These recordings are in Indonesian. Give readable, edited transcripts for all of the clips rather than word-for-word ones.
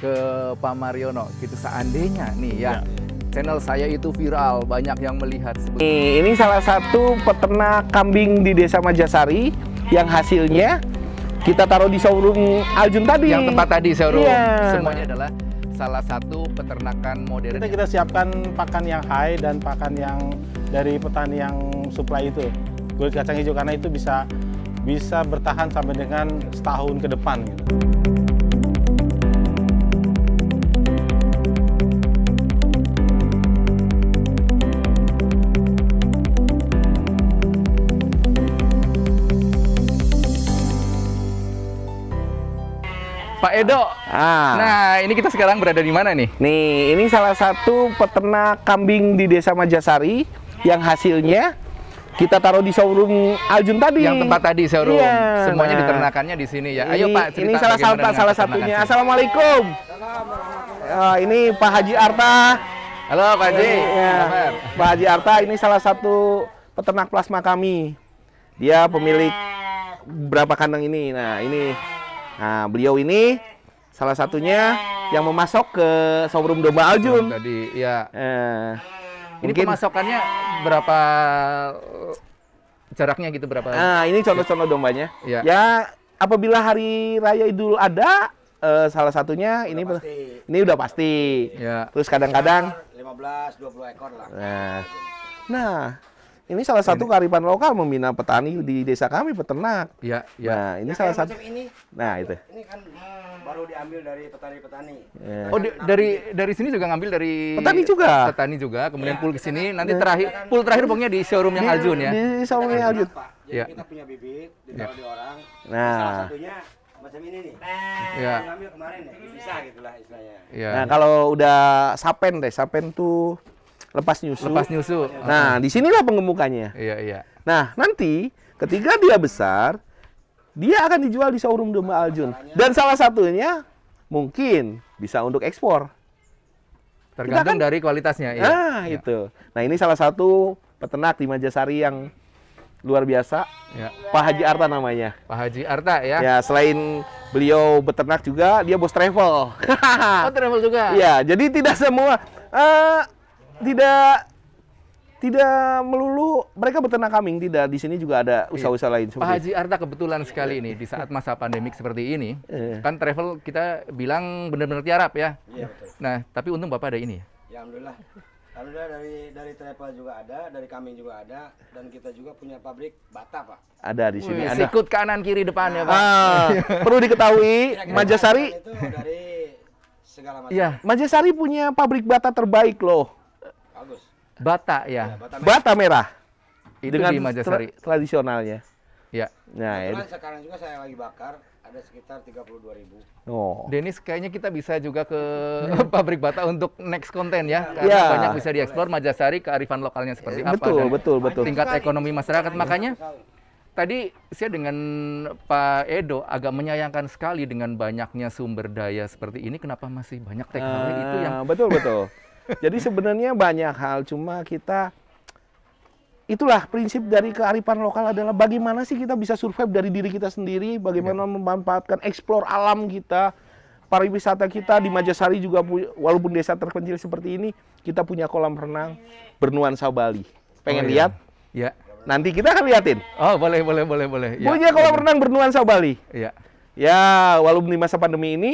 ke Pak Mariono gitu, seandainya nih ya, channel saya itu viral, banyak yang melihat. Ini salah satu peternak kambing di Desa Majasari yang hasilnya kita taruh di showroom Aljun tadi. Yang tempat tadi showroom. Iya. Semuanya adalah salah satu peternakan modern. Kita siapkan pakan yang high dan pakan yang dari petani yang supply itu. Kulit kacang hijau karena itu bisa bertahan sampai dengan setahun ke depan gitu. Pak Edo. Nah, ini kita sekarang berada di mana nih? Nih, ini salah satu peternak kambing di Desa Majasari yang hasilnya kita taruh di showroom Aljun tadi. Yang tempat tadi showroom. Iya. Semuanya diternakannya di sini ya. Ayo Pak, cerita ini salah satunya. Assalamualaikum. Ini Pak Haji Arta. Halo Pak Haji. Ya, Pak Haji Arta ini salah satu peternak plasma kami. Dia pemilik berapa kandang ini. Nah, beliau ini salah satunya yang memasok ke showroom domba Aljun. Tadi, ya. Ini Mungkin pemasokannya berapa jaraknya gitu, berapa? Nah, ini contoh-contoh dombanya. Ya. Ya, apabila hari raya Idul Adha, salah satunya ini udah pasti. Ya. Terus kadang-kadang 15-20 ekor lah. Nah, ini salah satu kearifan lokal membina petani di desa kami, peternak. Ya, Nah, ini salah satu. Ini, Nah, itu. ini kan baru diambil dari petani-petani. Ya. Oh, dari sini juga ngambil dari Petani juga. Petani juga, kemudian pool ke sini, nanti pool terakhir pokoknya di showroom yang Aljun ya. Di showroom yang Aljun. Pak, jadi Ya. kita punya bibit, ditaruh di orang. Nah. Salah satunya macam ini nih. Ya. Ngambil kemarin ya, bisa gitulah istilahnya. Ya. Nah, kalau udah sapen tuh lepas nyusu. Lepas nyusu. Nah, disinilah pengemukannya. Iya, iya. Nah, nanti ketika dia besar, dia akan dijual di showroom domba Aljun. Dan salah satunya mungkin bisa untuk ekspor. Tergantung Kita kan- dari kualitasnya. Iya. Nah, Ya. itu. Nah, ini salah satu peternak di Majasari yang luar biasa. Ya. Pak Haji Arta namanya. Pak Haji Arta ya. Ya, selain beliau beternak juga, dia bos travel. Oh, travel juga. Iya, jadi tidak semua tidak melulu mereka beternak kambing, tidak. Di sini juga ada usaha-usaha lain Pak seperti Haji Arta kebetulan sekali ini di saat masa pandemik seperti ini, kan travel kita bilang benar-benar tiarap ya. Iya betul. Nah, tapi untung Bapak ada ini ya. Ya alhamdulillah. Alhamdulillah dari travel juga ada, dari kambing juga ada, dan kita juga punya pabrik bata, Pak. ada di sini. Wih, Ada. sikut kanan kiri depan ya Pak. Perlu diketahui, Kira-kira Majasari, itu dari segala macam. Iya, Majasari punya pabrik bata terbaik loh, Bagus. bata Ya, ya. bata merah. bata merah. Itu dengan di Majasari. tradisionalnya. Ya. Nah, Kebetulan sekarang juga saya lagi bakar, ada sekitar 32.000. oh. Denis kayaknya kita bisa juga ke pabrik bata untuk next konten ya. Karena Ya. banyak bisa dieksplor Majasari, kearifan lokalnya seperti apa. Betul, dan betul. tingkat ekonomi masyarakat. Makanya tadi saya dengan Pak Edo agak menyayangkan sekali dengan banyaknya sumber daya seperti ini. Kenapa masih banyak TKW itu yang Betul. Jadi sebenarnya banyak hal, cuma itulah prinsip dari kearifan lokal adalah bagaimana sih kita bisa survive dari diri kita sendiri, bagaimana memanfaatkan eksplor alam kita, pariwisata kita di Majasari juga walaupun desa terpencil seperti ini, kita punya kolam renang bernuansa Bali. Pengen lihat? Ya. Nanti kita akan liatin. Oh, boleh. Ya. Punya kolam renang bernuansa Bali. Ya. Ya, walaupun di masa pandemi ini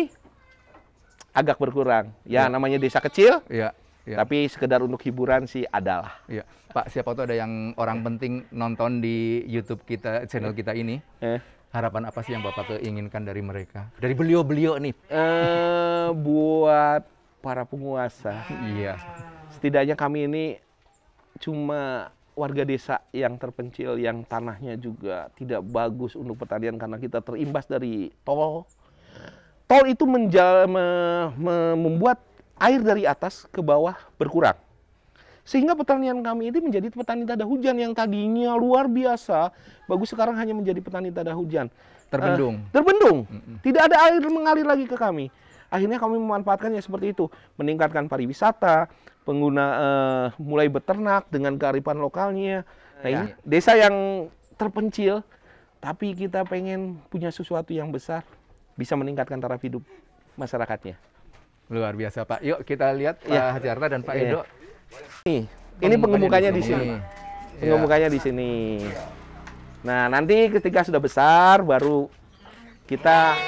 agak berkurang. Ya, namanya desa kecil, Ya. tapi sekedar untuk hiburan sih adalah. Ya. Pak, siapa tahu ada yang orang penting nonton di YouTube kita, channel kita ini. Harapan apa sih yang Bapak keinginkan dari mereka? Dari beliau-beliau nih. Buat para penguasa. Iya. Setidaknya kami ini cuma warga desa yang terpencil, yang tanahnya juga tidak bagus untuk pertanian karena kita terimbas dari tol. Tol itu membuat air dari atas ke bawah berkurang. Sehingga pertanian kami ini menjadi petani tada hujan yang tadinya luar biasa, bagus sekarang hanya menjadi petani tada hujan. Terbendung. Terbendung. Tidak ada air mengalir lagi ke kami. Akhirnya kami memanfaatkannya seperti itu, meningkatkan pariwisata, pengguna mulai beternak dengan kearifan lokalnya. Nah, ini desa yang terpencil, tapi kita pengen punya sesuatu yang besar, bisa meningkatkan taraf hidup masyarakatnya. Luar biasa Pak. Yuk kita lihat Pak Iya. Hajarta dan Pak Iya. Edo. Nih, ini pengemukannya di sini. Iya. Pengemukannya di sini. Nah, nanti ketika sudah besar baru kita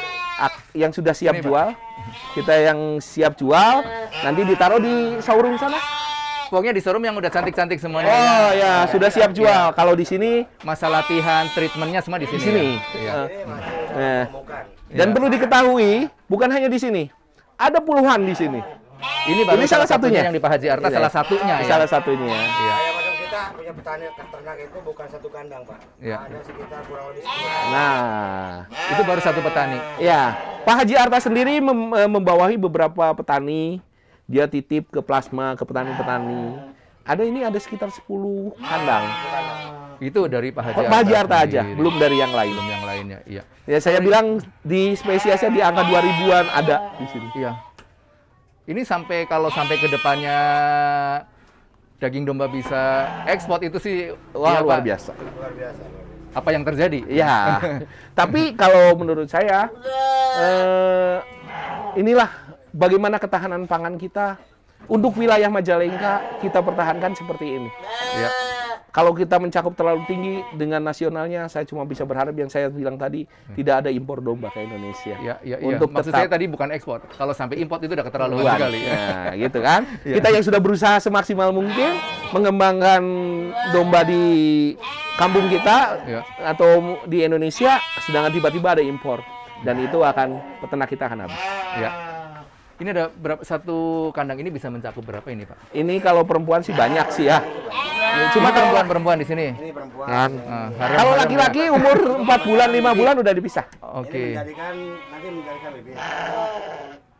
yang sudah siap Ini, Pak. jual, kita yang siap jual nanti ditaruh di showroom sana. Pokoknya di showroom yang udah cantik-cantik semuanya. Oh ya, sudah siap jual. Kalau di sini Masa latihan, treatmentnya semua di sini. di sini. Ya? Iya. Ini masih Nah, pemukaan. dan Iya. perlu diketahui, bukan hanya di sini. Ada puluhan di sini. Ini baru Ini salah satunya. yang di Pak Haji Arta, Iya. salah satunya ya. Salah satunya. Iya. Kayak macam kita punya petani ternak itu bukan satu kandang, Pak. Iya. Ada sekitar kurang lebih 10. Nah, Itu baru satu petani. ya, Pak Haji Arta sendiri membawahi beberapa petani. Dia titip ke plasma ke petani-petani. Ada sekitar 10 kandang. Itu dari Pak Haji Arta. Pak Haji Arta aja, sendiri. belum dari yang lain. Belum yang lainnya. Iya. Ya saya bilang di spesiesnya di angka 2000-an ada di sini. Iya. Ini kalau sampai ke depannya daging domba bisa ekspor itu sih Wah, iya, luar Pak. biasa. Luar biasa. Apa yang terjadi? Ya, tapi kalau menurut saya, inilah bagaimana ketahanan pangan kita untuk wilayah Majalengka kita pertahankan seperti ini. Iya. Kalau kita mencakup terlalu tinggi dengan nasionalnya, saya cuma bisa berharap yang saya bilang tadi tidak ada impor domba ke Indonesia. Iya, iya, iya. Untuk Maksud tetap saya tadi bukan ekspor. Kalau sampai import itu udah keterlaluan Luar. sekali. Nah, gitu kan. Iya. Kita yang sudah berusaha semaksimal mungkin mengembangkan domba di kampung kita Iya. atau di Indonesia, sedangkan tiba-tiba ada impor dan itu akan peternak kita akan habis. Ya. Ini ada satu kandang ini bisa mencakup berapa ini, Pak? Ini kalau perempuan sih banyak sih ya. Cuma perempuan di sini. Ini perempuan. Kan. Harem- Kalau harem laki-laki umur 4 bulan, 5 bulan udah dipisah. Oke. Ini nanti menjadikan bibit.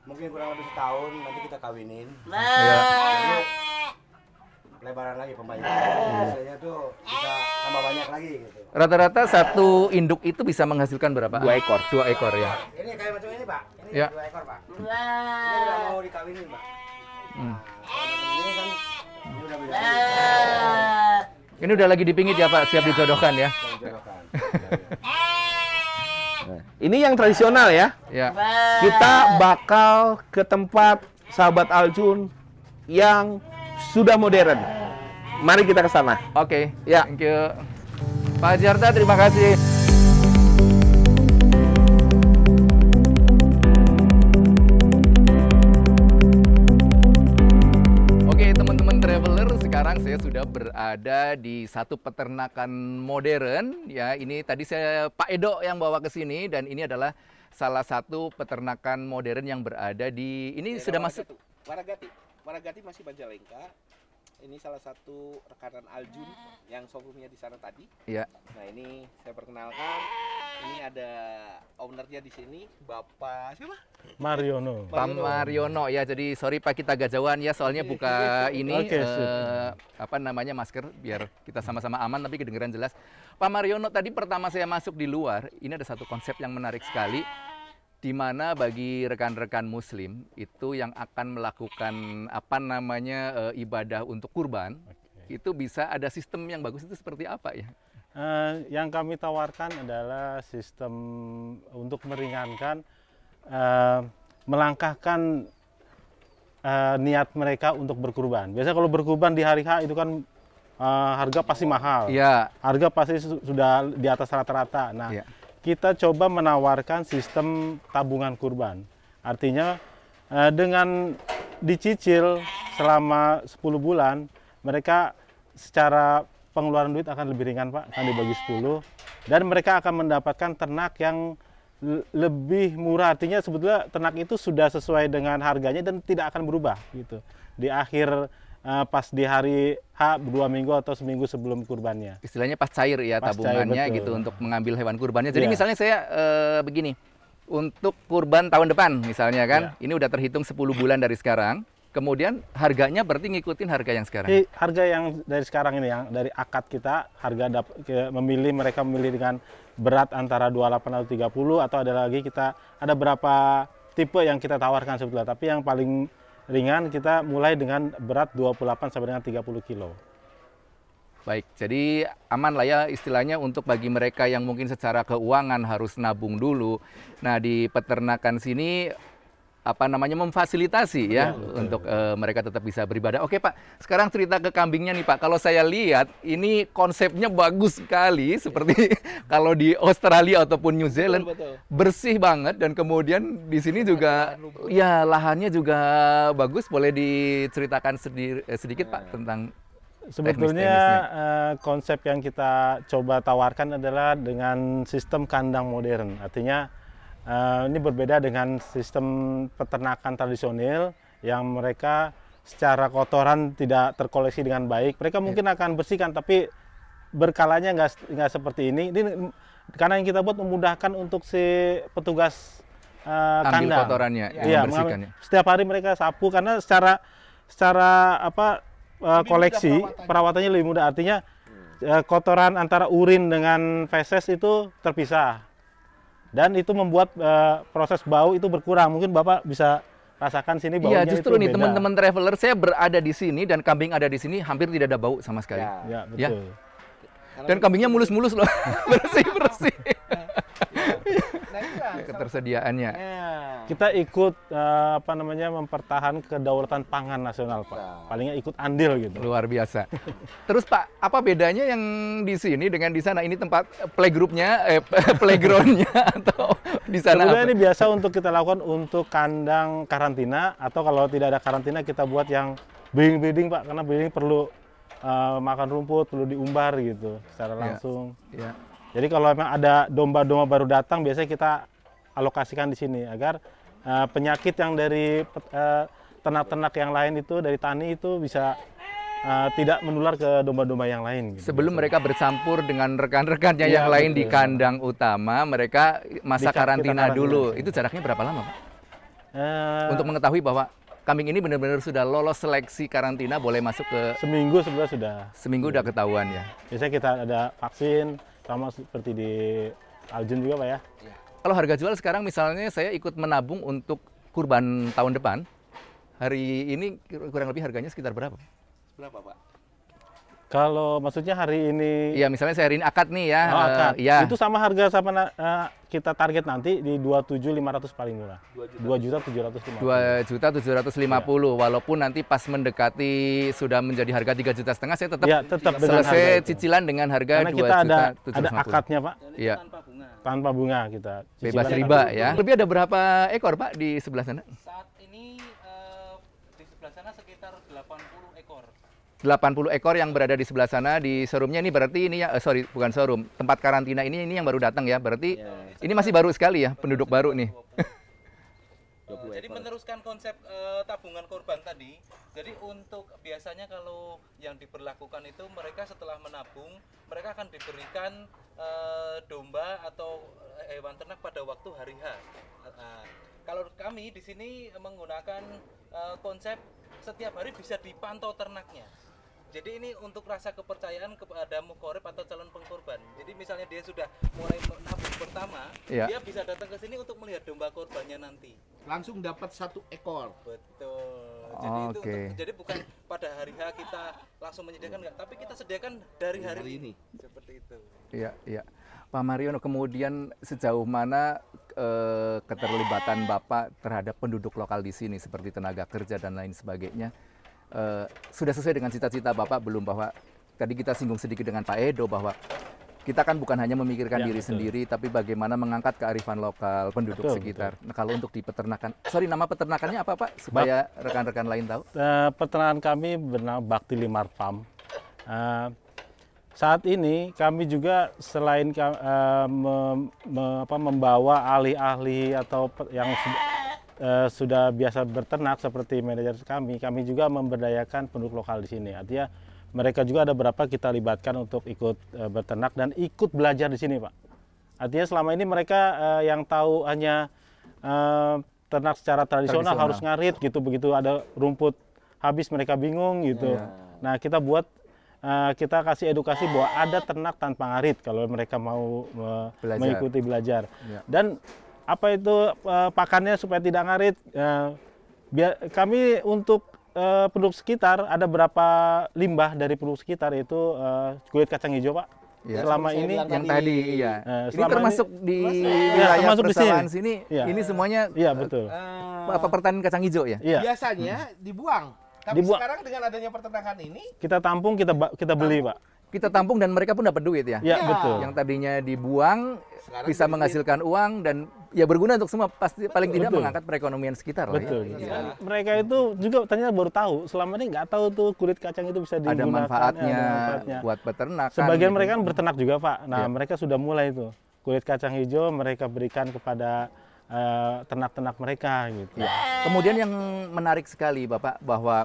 Mungkin kurang lebih setahun nanti kita kawinin. Ya. Jadi, lebaran lagi pembayaran. Biasanya tuh bisa tambah banyak lagi gitu. Rata-rata satu induk itu bisa menghasilkan berapa? 2 ekor. 2 ekor ya. Ini kayak macam ini, Pak. Ini Ya. 2 ekor, Pak. Ini udah mau dikawinin, Pak. Hmm. Nah, kalau macam ini kan ini udah bisa Ini udah lagi dipingit ya, Pak, siap dijodohkan ya. dijodohkan. Nah, ini yang tradisional ya. Ya. Kita bakal ke tempat sahabat Aljun yang sudah modern. Mari kita ke sana. Oke. Ya. Thank you. Pak Hajarta, terima kasih. Oke, teman-teman traveler, sekarang saya sudah berada di satu peternakan modern. Ya, ini tadi Pak Edo yang bawa ke sini dan ini adalah salah satu peternakan modern yang berada di ini sudah masuk. Waragati masih Majalengka. Ini salah satu rekanan Aljun yang showroomnya di sana tadi. Ya. Nah, ini saya perkenalkan. Ini ada ownernya di sini, Bapak siapa? Mariono. Pak Mariono ya, jadi sorry Pak kita agak jauhan ya, soalnya buka ini Oke, sip. apa namanya masker biar kita sama-sama aman tapi kedengeran jelas. Pak Mariono, tadi pertama saya masuk di luar, ini ada satu konsep yang menarik sekali, di mana bagi rekan-rekan Muslim itu yang akan melakukan apa namanya ibadah untuk kurban, itu bisa ada sistem yang bagus itu seperti apa ya? Yang kami tawarkan adalah sistem untuk meringankan, melangkahkan niat mereka untuk berkurban. Biasanya kalau berkurban di hari H itu kan harga pasti mahal. Iya. Harga pasti sudah di atas rata-rata. Nah, Iya. kita coba menawarkan sistem tabungan kurban. Artinya dengan dicicil selama 10 bulan, mereka secara pengeluaran duit akan lebih ringan, Pak, akan dibagi 10, dan mereka akan mendapatkan ternak yang lebih murah. Artinya sebetulnya ternak itu sudah sesuai dengan harganya dan tidak akan berubah gitu. Di akhir pas di hari H 2 minggu atau seminggu sebelum kurbannya. Istilahnya pas cair ya Pas tabungannya cair, betul. gitu untuk mengambil hewan kurbannya. Jadi Iya. misalnya saya begini, untuk kurban tahun depan misalnya kan, ini udah terhitung 10 bulan dari sekarang. Kemudian harganya berarti ngikutin harga yang sekarang. Harga yang dari sekarang ini, yang dari akad kita, harga mereka memilih dengan berat antara 28 atau 30, atau ada lagi ada berapa tipe yang kita tawarkan sebetulnya. Tapi yang paling ringan kita mulai dengan berat 28 sampai dengan 30 kilo. Baik, jadi aman lah ya istilahnya untuk bagi mereka yang mungkin secara keuangan harus nabung dulu. Nah, di peternakan sini apa namanya memfasilitasi ya untuk mereka tetap bisa beribadah. Oke Pak, sekarang cerita ke kambingnya nih Pak. Kalau saya lihat ini konsepnya bagus sekali seperti kalau di Australia ataupun New Zealand, bersih banget, dan kemudian di sini juga ya lahannya juga bagus. Boleh diceritakan sedikit Pak tentang Sebetulnya konsep yang kita coba tawarkan adalah dengan sistem kandang modern. Artinya ini berbeda dengan sistem peternakan tradisional yang mereka secara kotoran tidak terkoleksi dengan baik. Mereka mungkin akan bersihkan, tapi berkalanya nggak seperti ini. Ini karena yang kita buat memudahkan untuk si petugas ambil kandang. kotorannya, Iya, membersihkannya. setiap hari mereka sapu karena secara koleksi perawatannya lebih mudah. Artinya kotoran antara urin dengan feses itu terpisah. Dan itu membuat proses bau itu berkurang. Mungkin Bapak bisa rasakan sini baunya. Iya, justru itu nih beda. teman-teman traveler, saya berada di sini dan kambing ada di sini hampir tidak ada bau sama sekali. Ya, Ya. betul. Dan kambingnya mulus-mulus loh, bersih-bersih. Ketersediaannya. Kita ikut mempertahankan kedaulatan pangan nasional, Pak. Palingnya ikut andil gitu. Luar biasa. Terus Pak, apa bedanya yang di sini dengan di sana? Ini tempat playgroundnya atau di sana? Sebetulnya apa? ini biasa untuk kita lakukan untuk kandang karantina, atau kalau tidak ada karantina kita buat yang breeding Pak, karena breeding perlu makan rumput, perlu diumbar gitu secara langsung. Ya. Jadi kalau memang ada domba-domba baru datang, biasanya kita alokasikan di sini agar penyakit yang dari ternak-ternak yang lain itu, dari tani itu bisa tidak menular ke domba-domba yang lain. Gitu. Sebelum mereka bercampur dengan rekan-rekannya Iya, yang lain di betul. kandang utama, mereka masa Kita karantina karantina dulu. sih. Itu jaraknya berapa lama Pak? Untuk Untuk mengetahui bahwa kambing ini benar-benar sudah lolos seleksi karantina, boleh masuk ke seminggu sebenarnya sudah. seminggu udah ketahuan ya. Biasanya kita ada vaksin, sama seperti di Aljun juga Pak ya. Kalau harga jual sekarang misalnya saya ikut menabung untuk kurban tahun depan, hari ini kurang lebih harganya sekitar berapa? Berapa Pak? Kalau maksudnya hari ini, Iya, misalnya saya hari ini akad nih ya. akad. Iya. Itu sama harga sama kita target nanti di 27.500 paling murah. 2.750.000. 2.750.000, walaupun nanti pas mendekati sudah menjadi harga 3,5 juta, saya tetap Ya, tetap dengan selesai harga itu. cicilan dengan harga Karena kita ada 2.750.000. akadnya Pak, Iya, tanpa bunga kita. bebas Cicilan riba tanpa ya. bunga. Lebih ada berapa ekor Pak di sebelah sana? Saat ini di sebelah sana sekitar 80 ekor. 80 ekor yang berada di sebelah sana di showroomnya. Ini berarti ini ya, sorry bukan showroom, tempat karantina ini yang baru datang ya. Berarti ini masih baru sekali ya, penduduk baru nih. Jadi meneruskan konsep tabungan korban tadi. Jadi untuk biasanya kalau yang diberlakukan itu mereka setelah menabung, mereka akan diberikan domba atau hewan ternak pada waktu hari H. Kalau kami di sini menggunakan konsep setiap hari bisa dipantau ternaknya. Jadi ini untuk rasa kepercayaan kepada mukorib atau calon pengkorban. Jadi misalnya dia sudah mulai menabung pertama, Iya. dia bisa datang ke sini untuk melihat domba korbannya nanti. Langsung dapat 1 ekor. Betul. Jadi itu Oke. jadi bukan pada hari H kita langsung menyediakan enggak, tapi kita sediakan dari hari ini. Seperti itu. Iya, iya. Pak Mariono, kemudian sejauh mana keterlibatan Bapak terhadap penduduk lokal di sini seperti tenaga kerja dan lain sebagainya sudah sesuai dengan cita-cita Bapak belum? Bahwa tadi kita singgung sedikit dengan Pak Edo bahwa kita kan bukan hanya memikirkan Ya, diri betul. sendiri, tapi bagaimana mengangkat kearifan lokal penduduk Betul, sekitar. Nah, kalau untuk di peternakan, sorry, nama peternakannya apa Pak? Supaya rekan-rekan lain tahu. Peternakan kami bernama Bakti Limar Farm. Saat ini kami juga selain membawa ahli-ahli atau yang sudah biasa berternak seperti manajer kami juga memberdayakan penduduk lokal di sini. Artinya mereka juga ada beberapa kita libatkan untuk ikut berternak dan ikut belajar di sini, Pak. Artinya selama ini mereka yang tahu hanya ternak secara tradisional harus ngarit gitu, begitu ada rumput habis mereka bingung gitu. Nah, kita buat kita kasih edukasi bahwa ada ternak tanpa ngarit kalau mereka mau mengikuti belajar. Dan apa itu pakannya supaya tidak ngarit? Kami untuk penduduk sekitar ada berapa limbah dari penduduk sekitar, yaitu kulit kacang hijau, Pak. Ya. selama Saya ini bilang Yang tadi, iya. Ini selama termasuk di Iya, wilayah termasuk di sini. persawahan sini. Iya. Ini semuanya iya betul. apa pertanian kacang hijau ya? Iya, Biasanya dibuang. Tapi Dibuang. sekarang dengan adanya peternakan ini, kita tampung, kita beli, Pak. Kita tampung dan mereka pun dapat duit ya. Iya, betul. Yang tadinya dibuang Sekarang bisa jadi menghasilkan uang dan ya berguna untuk semua, pasti paling tidak Betul. mengangkat perekonomian sekitar lah Betul. ya. Dan mereka itu juga ternyata baru tahu. Selama ini nggak tahu tuh kulit kacang itu bisa Ada digunakan. manfaatnya, ada manfaatnya. buat peternakan. Sebagian gitu. mereka kan berternak juga, Pak. Nah, Iya. mereka sudah mulai itu. Kulit kacang hijau mereka berikan kepada ternak-ternak mereka gitu. Ya. Kemudian yang menarik sekali Bapak bahwa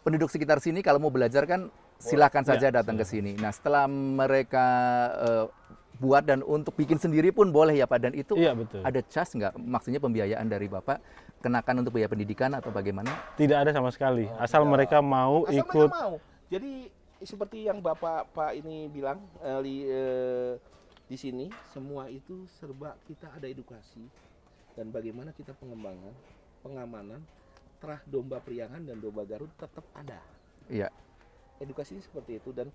penduduk sekitar sini kalau mau belajar kan silakan saja datang ke sini. Nah setelah mereka buat dan untuk bikin sendiri pun boleh ya Pak, dan itu Iya, betul. ada charge nggak? Maksudnya pembiayaan dari Bapak kenakan untuk biaya pendidikan atau bagaimana? Tidak ada sama sekali. Asal mereka mau asal ikut. mereka mau. Jadi seperti yang Bapak Pak ini bilang di sini semua itu serba kita ada edukasi dan bagaimana kita pengembangan, pengamanan, terah domba priangan dan domba Garut tetap ada. Iya. Edukasinya seperti itu dan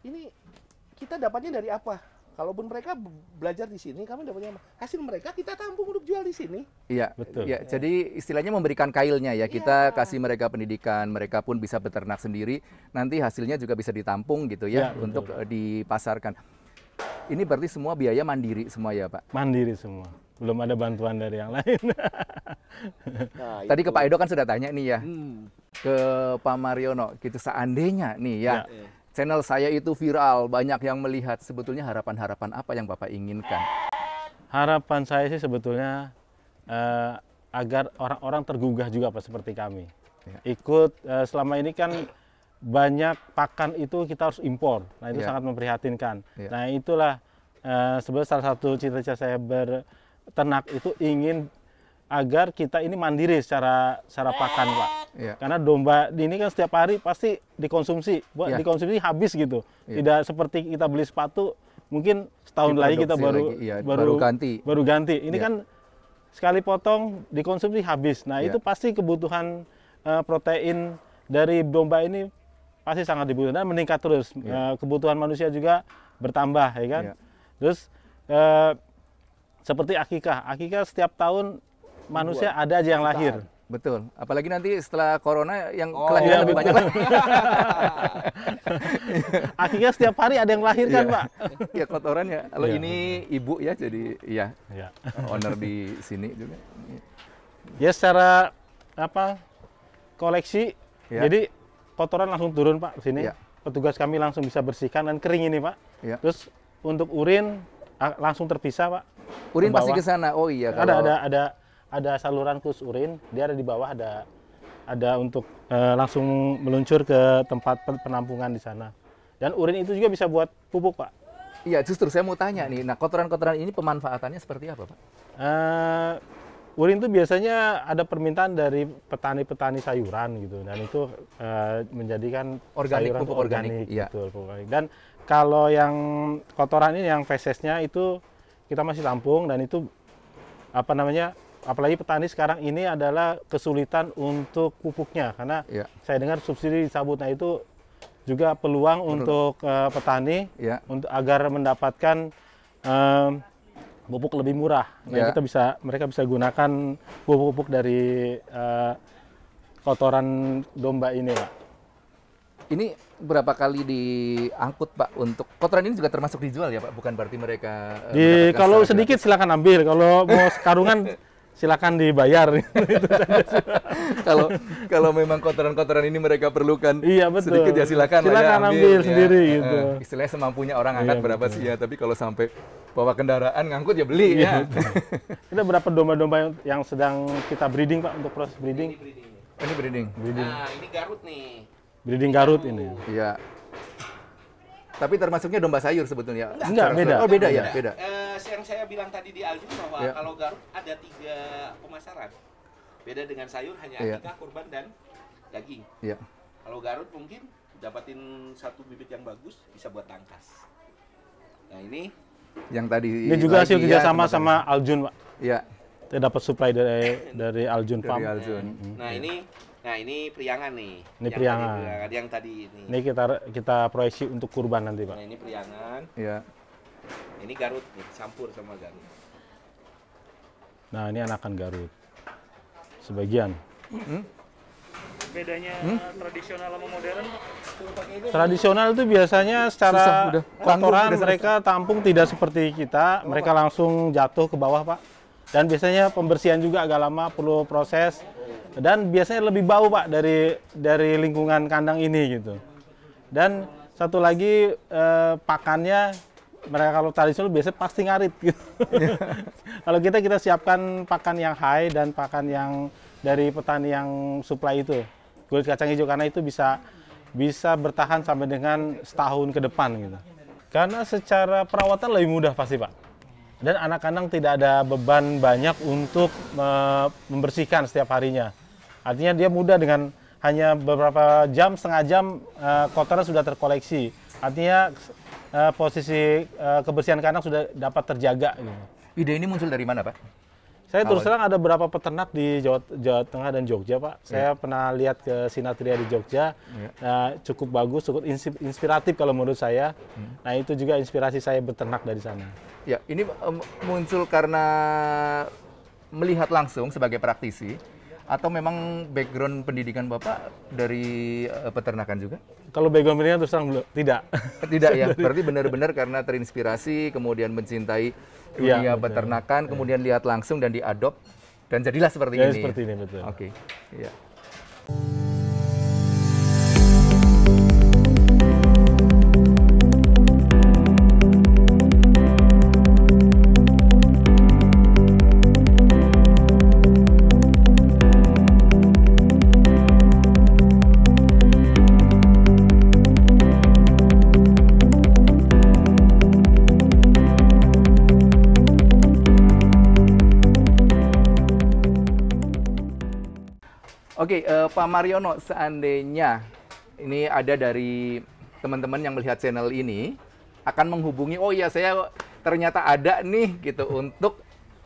ini kita dapatnya dari apa? Kalaupun mereka belajar di sini, kami dapatnya apa? Hasil mereka kita tampung untuk jual di sini. Iya, Betul. ya, jadi istilahnya memberikan kailnya ya. Kita kasih mereka pendidikan, mereka pun bisa beternak sendiri. Nanti hasilnya juga bisa ditampung gitu ya, Ya, betul. untuk dipasarkan. Ini berarti semua biaya mandiri semua ya Pak. Mandiri semua. Belum ada bantuan dari yang lain. Nah, Tadi itu. ke Pak Edo kan sudah tanya nih ya, Hmm. ke Pak Mariono, gitu seandainya nih ya, Ya. channel saya itu viral, banyak yang melihat, sebetulnya harapan-harapan apa yang Bapak inginkan? Harapan saya sih sebetulnya agar orang-orang tergugah juga Pak seperti kami. Ya. Ikut selama ini kan banyak pakan itu kita harus impor. Nah, itu Ya. sangat memprihatinkan. Ya. Nah, itulah sebenarnya salah satu cita-cita saya berternak itu ingin agar kita ini mandiri secara pakan, Pak. Ya. Karena domba ini kan setiap hari pasti dikonsumsi, buat Ya. dikonsumsi habis gitu. Ya. Tidak seperti kita beli sepatu, mungkin setahun lagi kita Diproduksi lagi, iya, baru ganti. baru ganti. Ini Ya. kan sekali potong dikonsumsi habis. Nah, Ya. itu pasti kebutuhan protein dari domba ini pasti sangat dibutuhkan dan meningkat terus. Ya. Kebutuhan manusia juga bertambah, ya kan? Ya. Terus seperti akikah. Akikah setiap tahun manusia ada aja yang lahir. Betul, apalagi nanti setelah corona yang Oh, kelahiran iya, lebih banyak lagi. Akikah setiap hari ada yang lahir kan, Iya. Pak? Ya kotoran ya, kalau Iya. ini ibu ya, jadi ya Ya. owner di sini juga. Ya secara koleksi, Ya. jadi kotoran langsung turun Pak ke sini. Ya. Petugas kami langsung bisa bersihkan dan kering ini Pak. Ya. Terus untuk urin langsung terpisah Pak. Urin Ke pasti bawah. ke sana. Oh iya, Ada saluran khusus urin, dia ada di bawah, ada untuk langsung meluncur ke tempat penampungan di sana. Dan urin itu juga bisa buat pupuk Pak. Iya, justru saya mau tanya nih. Nah, kotoran-kotoran ini pemanfaatannya seperti apa, Pak? Urin itu biasanya ada permintaan dari petani-petani sayuran gitu, dan itu menjadikan Organik, sayuran pupuk itu organik, iya. betul, pupuk organik. Dan kalau yang kotoran ini, yang fesesnya itu kita masih tampung, dan itu apalagi petani sekarang ini adalah kesulitan untuk pupuknya karena Iya. saya dengar subsidi dicabut. Nah, itu juga peluang untuk petani Iya. untuk agar mendapatkan pupuk lebih murah. Nah, Ya. mereka bisa gunakan pupuk-pupuk dari kotoran domba ini, Pak. Ini berapa kali diangkut, Pak? Untuk kotoran ini juga termasuk dijual ya, Pak? Bukan berarti mereka mendapatkan Kalau secara sedikit silakan ambil, kalau mau sekarungan silakan dibayar. kalau memang kotoran-kotoran ini mereka perlukan Iya, betul. sedikit ya silakan lah ya, Silakan ambil ya. sendiri gitu. Istilahnya semampunya orang angkat Iya, berapa betul. sih ya, tapi kalau sampai bawa kendaraan ngangkut ya beli ya. Kita berapa domba-domba yang sedang kita breeding, Pak, untuk proses breeding? Ini breeding. Nah, ini Garut nih. Breeding Garut ini. Iya. Tapi termasuknya domba sayur sebetulnya. Enggak, beda. Oh, beda ya, beda. Yang saya bilang tadi di Aljun bahwa Ya. kalau Garut ada 3 pemasaran. Beda dengan sayur hanya Iya. akikah, kurban dan daging. Iya. Kalau Garut mungkin dapatin satu bibit yang bagus bisa buat tangkas. Nah, ini Yang tadi Ini juga hasil lagi ya, kerjasama teman-teman. sama Aljun, Pak. Iya, Kita dapat supply dari Aljun dari Farm. Aljun. Nah, ini Nah, ini priangan nih. Ini priangan. Yang tadi ini. Ini kita proyeksi untuk kurban nanti, Pak. Nah, ini priangan. Ya. Ini Garut nih, campur sama Garut. Nah, ini anakan Garut. Sebagian. Bedanya tradisional sama modern? Tradisional itu biasanya secara Susah, udah. kotoran Tanggung, mereka tampung tidak seperti kita, mereka langsung jatuh ke bawah, Pak. Dan biasanya pembersihan juga agak lama, perlu proses. Dan biasanya lebih bau, Pak, dari lingkungan kandang ini gitu. Dan satu lagi pakannya mereka kalau tradisional biasanya pasti ngarit gitu. Kalau kita siapkan pakan yang high dan pakan yang dari petani yang supply itu. Kulit kacang hijau karena itu bisa bertahan sampai dengan setahun ke depan gitu. Karena secara perawatan lebih mudah pasti, Pak. Dan anak kandang tidak ada beban banyak untuk membersihkan setiap harinya. Artinya dia mudah dengan hanya beberapa jam, setengah jam kotoran sudah terkoleksi. Artinya posisi kebersihan kandang sudah dapat terjaga. Gitu. Ide ini muncul dari mana, Pak? Saya terus terang ada beberapa peternak di Jawa Tengah dan Jogja, Pak. Saya pernah lihat ke Sinatria di Jogja, cukup bagus, cukup inspiratif kalau menurut saya. Nah, itu juga inspirasi saya beternak dari sana. Ya, ini muncul karena melihat langsung sebagai praktisi, atau memang background pendidikan Bapak dari peternakan juga? Kalau background pendidikan terus terang belum, tidak. Tidak ya, berarti benar-benar karena terinspirasi, kemudian mencintai dunia peternakan, kemudian lihat langsung dan diadop, dan jadilah seperti ini. Seperti ini, betul. Oke, ya. Oke, Pak Mariono, seandainya ini ada dari teman-teman yang melihat channel ini akan menghubungi, oh iya saya ternyata ada nih gitu untuk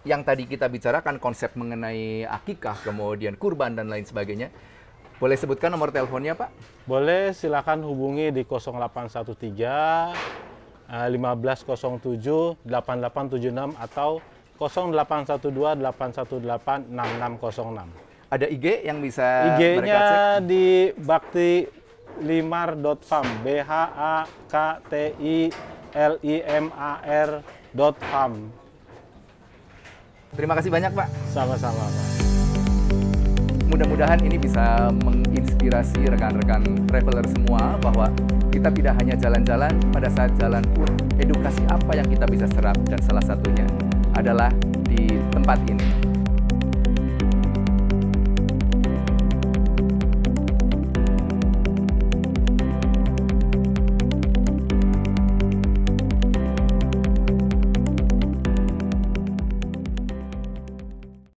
yang tadi kita bicarakan konsep mengenai akikah, kemudian kurban dan lain sebagainya. Boleh sebutkan nomor teleponnya, Pak? Boleh, silakan hubungi di 0813 1507 8876 atau 0812 818 6606. Ada IG yang bisa IG-nya di baktilimar.farm, BHAKTILIMAR.farm. Terima kasih banyak, Pak. Sama-sama, Pak. Mudah-mudahan ini bisa menginspirasi rekan-rekan traveler semua bahwa kita tidak hanya jalan-jalan, pada saat jalan pun edukasi apa yang kita bisa serap, dan salah satunya adalah di tempat ini.